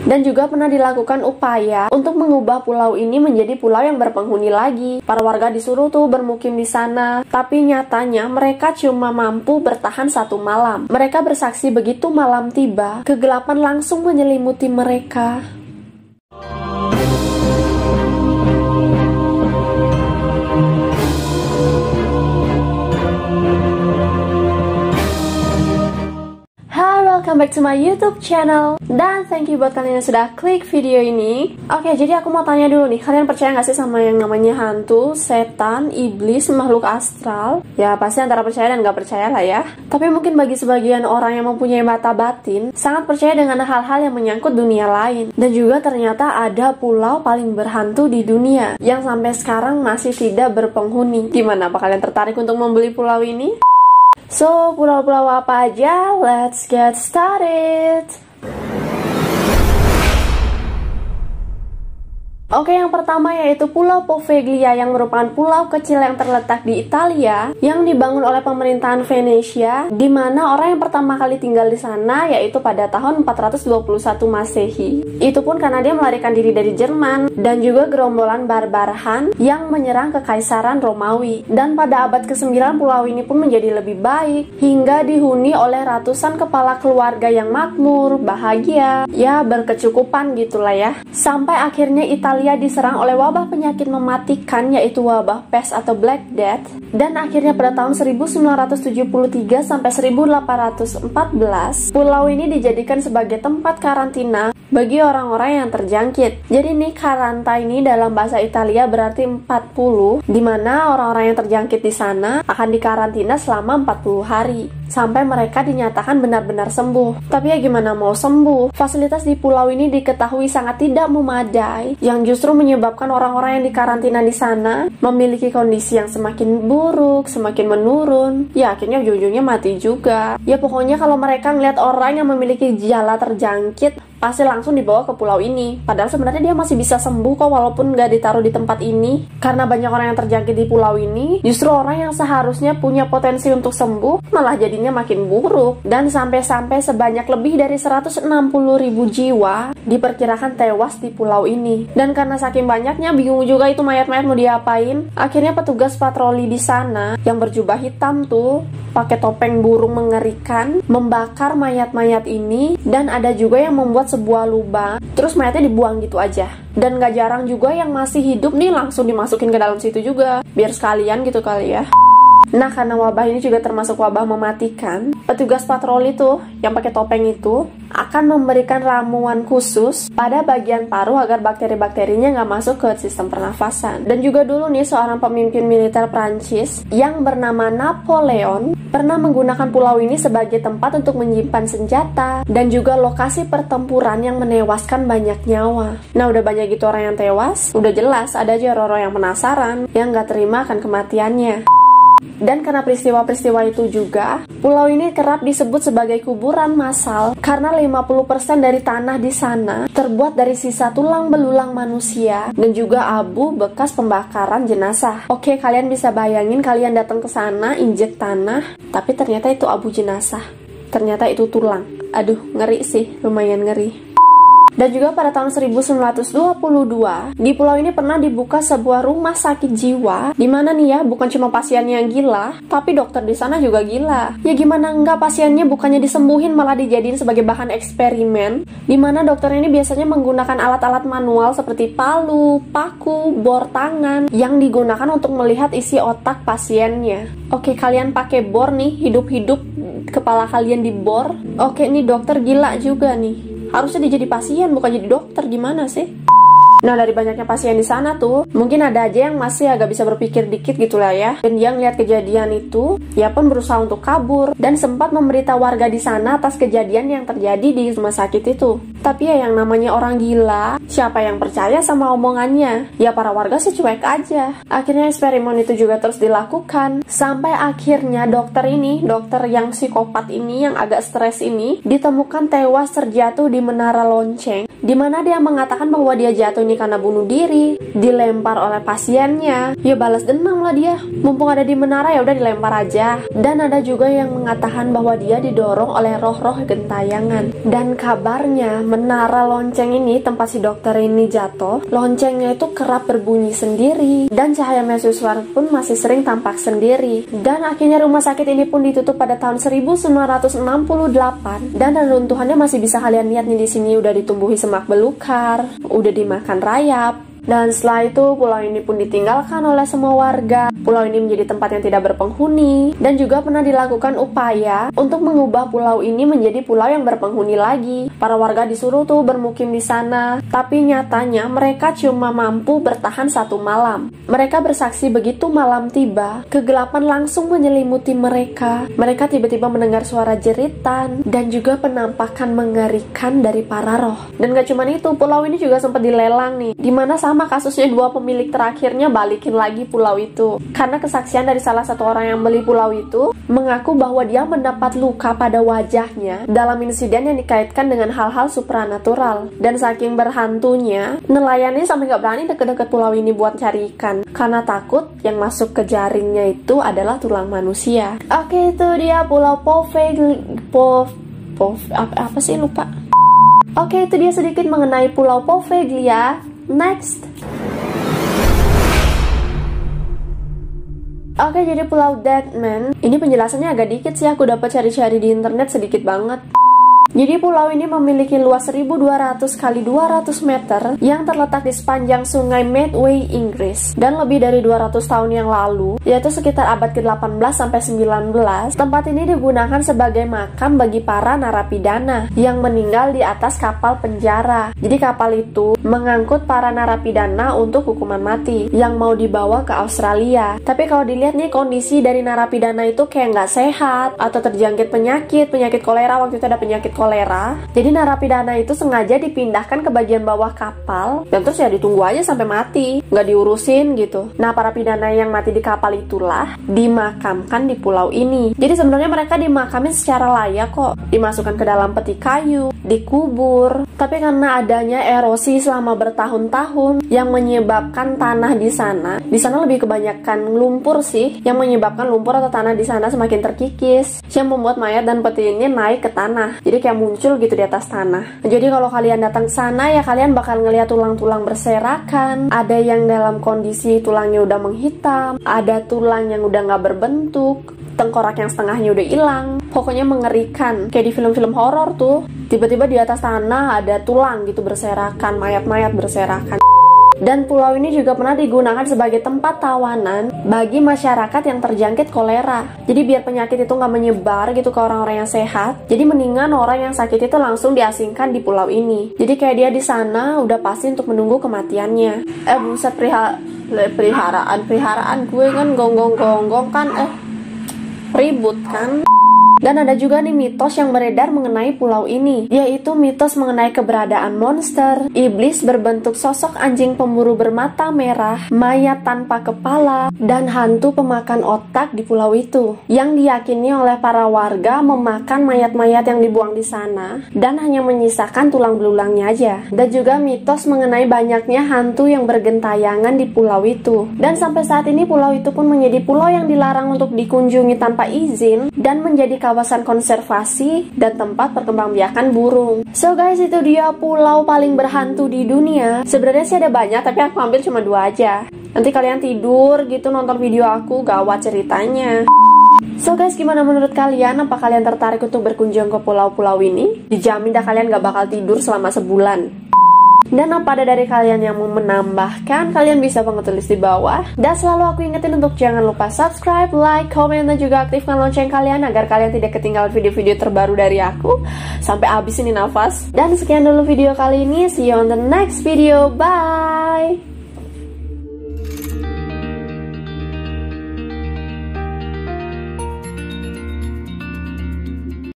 Dan juga pernah dilakukan upaya untuk mengubah pulau ini menjadi pulau yang berpenghuni lagi. Para warga disuruh tuh bermukim di sana, tapi nyatanya mereka cuma mampu bertahan 1 malam. Mereka bersaksi begitu malam tiba, kegelapan langsung menyelimuti mereka. Welcome back to my YouTube channel. Dan thank you buat kalian yang sudah klik video ini. Oke, jadi aku mau tanya dulu nih, kalian percaya gak sih sama yang namanya hantu, setan, iblis, makhluk astral? Ya pasti antara percaya dan gak percaya lah ya. Tapi mungkin bagi sebagian orang yang mempunyai mata batin, sangat percaya dengan hal-hal yang menyangkut dunia lain. Dan juga ternyata ada pulau paling berhantu di dunia yang sampai sekarang masih tidak berpenghuni. Gimana, apa kalian tertarik untuk membeli pulau ini? So, pulau-pulau apa aja? Let's get started! Oke, yang pertama yaitu Pulau Poveglia yang merupakan pulau kecil yang terletak di Italia yang dibangun oleh pemerintahan Venesia, di mana orang yang pertama kali tinggal di sana yaitu pada tahun 421 Masehi. Itu pun karena dia melarikan diri dari Jerman dan juga gerombolan barbar Han yang menyerang kekaisaran Romawi. Dan pada abad ke-9 pulau ini pun menjadi lebih baik hingga dihuni oleh ratusan kepala keluarga yang makmur, bahagia, ya berkecukupan gitulah ya. Sampai akhirnya Italia diserang oleh wabah penyakit mematikan yaitu wabah pes atau Black Death, dan akhirnya pada tahun 1973 sampai 1814 pulau ini dijadikan sebagai tempat karantina bagi orang-orang yang terjangkit. Jadi nih karanta ini dalam bahasa Italia berarti 40, di mana orang-orang yang terjangkit di sana akan dikarantina selama 40 hari sampai mereka dinyatakan benar-benar sembuh. Tapi ya gimana mau sembuh? Fasilitas di pulau ini diketahui sangat tidak memadai, yang justru menyebabkan orang-orang yang dikarantina di sana memiliki kondisi yang semakin buruk, semakin menurun. Ya akhirnya ujung-ujungnya mati juga. Ya pokoknya kalau mereka ngeliat orang yang memiliki gejala terjangkit, pasti langsung dibawa ke pulau ini. Padahal sebenarnya dia masih bisa sembuh kok walaupun nggak ditaruh di tempat ini. Karena banyak orang yang terjangkit di pulau ini, justru orang yang seharusnya punya potensi untuk sembuh malah jadinya makin buruk. Dan sampai-sampai sebanyak lebih dari 160.000 jiwa diperkirakan tewas di pulau ini. Dan karena saking banyaknya bingung juga itu mayat-mayat mau diapain. Akhirnya petugas patroli di sana yang berjubah hitam tuh pakai topeng burung mengerikan membakar mayat-mayat ini, dan ada juga yang membuat sebuah lubang terus mayatnya dibuang gitu aja. Dan gak jarang juga yang masih hidup nih langsung dimasukin ke dalam situ juga biar sekalian gitu kali ya. Nah, karena wabah ini juga termasuk wabah mematikan, petugas patroli tuh yang pakai topeng itu akan memberikan ramuan khusus pada bagian paru agar bakteri-bakterinya nggak masuk ke sistem pernafasan. Dan juga dulu nih seorang pemimpin militer Prancis yang bernama Napoleon pernah menggunakan pulau ini sebagai tempat untuk menyimpan senjata dan juga lokasi pertempuran yang menewaskan banyak nyawa. Nah, udah banyak gitu orang yang tewas, udah jelas ada aja orang-orang yang penasaran yang nggak terima akan kematiannya. Dan karena peristiwa-peristiwa itu juga, pulau ini kerap disebut sebagai kuburan massal karena 50% dari tanah di sana terbuat dari sisa tulang belulang manusia dan juga abu bekas pembakaran jenazah. Oke, kalian bisa bayangin kalian datang ke sana, injek tanah, tapi ternyata itu abu jenazah. Ternyata itu tulang. Aduh, ngeri sih, lumayan ngeri. Dan juga pada tahun 1922, di pulau ini pernah dibuka sebuah rumah sakit jiwa, di mana nih ya, bukan cuma pasiennya yang gila, tapi dokter di sana juga gila. Ya gimana enggak, pasiennya bukannya disembuhin malah dijadiin sebagai bahan eksperimen, di mana dokter ini biasanya menggunakan alat-alat manual seperti palu, paku, bor tangan, yang digunakan untuk melihat isi otak pasiennya. Oke, kalian pakai bor nih, hidup-hidup kepala kalian dibor. Oke, ini dokter gila juga nih. Harusnya dia jadi pasien, bukan jadi dokter, gimana sih? Nah, dari banyaknya pasien di sana tuh, mungkin ada aja yang masih agak bisa berpikir dikit gitu lah ya. Dan dia ngeliat kejadian itu, dia pun berusaha untuk kabur dan sempat memberitahu warga di sana atas kejadian yang terjadi di rumah sakit itu. Tapi ya yang namanya orang gila, siapa yang percaya sama omongannya? Ya para warga sih cuek aja. Akhirnya eksperimen itu juga terus dilakukan sampai akhirnya dokter ini, dokter yang psikopat ini, yang agak stres ini, ditemukan tewas terjatuh di menara lonceng, di mana dia mengatakan bahwa dia jatuh ini karena bunuh diri, dilempar oleh pasiennya, ya balas dendam lah dia. Mumpung ada di menara ya udah dilempar aja. Dan ada juga yang mengatakan bahwa dia didorong oleh roh-roh gentayangan. Dan kabarnya menara lonceng ini, tempat si dokter ini jatuh, loncengnya itu kerap berbunyi sendiri, dan cahaya mercusuar pun masih sering tampak sendiri. Dan akhirnya rumah sakit ini pun ditutup pada tahun 1968, dan reruntuhannya masih bisa kalian lihat nih di sini, udah ditumbuhi semak belukar, udah dimakan rayap. Dan setelah itu pulau ini pun ditinggalkan oleh semua warga. Pulau ini menjadi tempat yang tidak berpenghuni, dan juga pernah dilakukan upaya untuk mengubah pulau ini menjadi pulau yang berpenghuni lagi. Para warga disuruh tuh bermukim di sana, tapi nyatanya mereka cuma mampu bertahan 1 malam. Mereka bersaksi begitu malam tiba, kegelapan langsung menyelimuti mereka. Mereka tiba-tiba mendengar suara jeritan dan juga penampakan mengerikan dari para roh. Dan gak cuma itu, pulau ini juga sempat dilelang nih, dimana sama kasusnya 2 pemilik terakhirnya balikin lagi pulau itu. Karena kesaksian dari salah satu orang yang beli pulau itu mengaku bahwa dia mendapat luka pada wajahnya dalam insiden yang dikaitkan dengan hal-hal supranatural. Dan saking berhantunya, nelayannya sampai gak berani deket-deket pulau ini buat cari ikan, karena takut yang masuk ke jaringnya itu adalah tulang manusia. Oke, itu dia Pulau apa sih, lupa. Oke, itu dia sedikit mengenai Pulau Poveglia. Next. Oke, jadi Pulau Deadman ini penjelasannya agak dikit sih, aku dapat cari-cari di internet sedikit banget. Jadi pulau ini memiliki luas 1200 x 200 meter yang terletak di sepanjang sungai Medway, Inggris. Dan lebih dari 200 tahun yang lalu, yaitu sekitar abad ke-18 sampai 19, tempat ini digunakan sebagai makam bagi para narapidana yang meninggal di atas kapal penjara. Jadi kapal itu mengangkut para narapidana untuk hukuman mati yang mau dibawa ke Australia. Tapi kalau dilihat nih, kondisi dari narapidana itu kayak nggak sehat atau terjangkit penyakit kolera. Waktu itu ada penyakit kolera, jadi narapidana itu sengaja dipindahkan ke bagian bawah kapal, dan terus ya ditunggu aja sampai mati, nggak diurusin gitu. Nah, para pidana yang mati di kapal itulah dimakamkan di pulau ini. Jadi sebenarnya mereka dimakamin secara layak kok, dimasukkan ke dalam peti kayu, dikubur. Tapi karena adanya erosi selama bertahun-tahun yang menyebabkan tanah di sana lebih kebanyakan lumpur sih, yang menyebabkan lumpur atau tanah di sana semakin terkikis, yang membuat mayat dan peti ini naik ke tanah. Jadi kayak muncul gitu di atas tanah. Jadi kalau kalian datang ke sana ya kalian bakal ngeliat tulang-tulang berserakan. Ada yang dalam kondisi tulangnya udah menghitam, ada tulang yang udah nggak berbentuk, tengkorak yang setengahnya udah hilang. Pokoknya mengerikan. Kayak di film-film horor tuh, tiba-tiba di atas tanah ada tulang gitu berserakan, mayat-mayat berserakan. Dan pulau ini juga pernah digunakan sebagai tempat tawanan bagi masyarakat yang terjangkit kolera. Jadi biar penyakit itu nggak menyebar gitu ke orang-orang yang sehat, jadi mendingan orang yang sakit itu langsung diasingkan di pulau ini. Jadi kayak dia di sana udah pasti untuk menunggu kematiannya. Buset, peliharaan gue kan gonggong kan ribut kan. Dan ada juga nih mitos yang beredar mengenai pulau ini, yaitu mitos mengenai keberadaan monster, iblis berbentuk sosok anjing pemburu bermata merah, mayat tanpa kepala, dan hantu pemakan otak di pulau itu, yang diyakini oleh para warga memakan mayat-mayat yang dibuang di sana, dan hanya menyisakan tulang belulangnya aja. Dan juga mitos mengenai banyaknya hantu yang bergentayangan di pulau itu. Dan sampai saat ini pulau itu pun menjadi pulau yang dilarang untuk dikunjungi tanpa izin, dan menjadi kawasan konservasi dan tempat perkembangbiakan burung. So guys, itu dia pulau paling berhantu di dunia. Sebenarnya sih ada banyak, tapi aku ambil cuma 2 aja. Nanti kalian tidur gitu nonton video aku, gawat ceritanya. So guys, gimana menurut kalian? Apa kalian tertarik untuk berkunjung ke pulau-pulau ini? Dijamin dah kalian gak bakal tidur selama sebulan. Dan apa ada dari kalian yang mau menambahkan, kalian bisa banget tulis di bawah. Dan selalu aku ingetin untuk jangan lupa subscribe, like, komen, dan juga aktifkan lonceng kalian agar kalian tidak ketinggalan video-video terbaru dari aku sampai habis ini nafas. Dan sekian dulu video kali ini, see you on the next video, bye.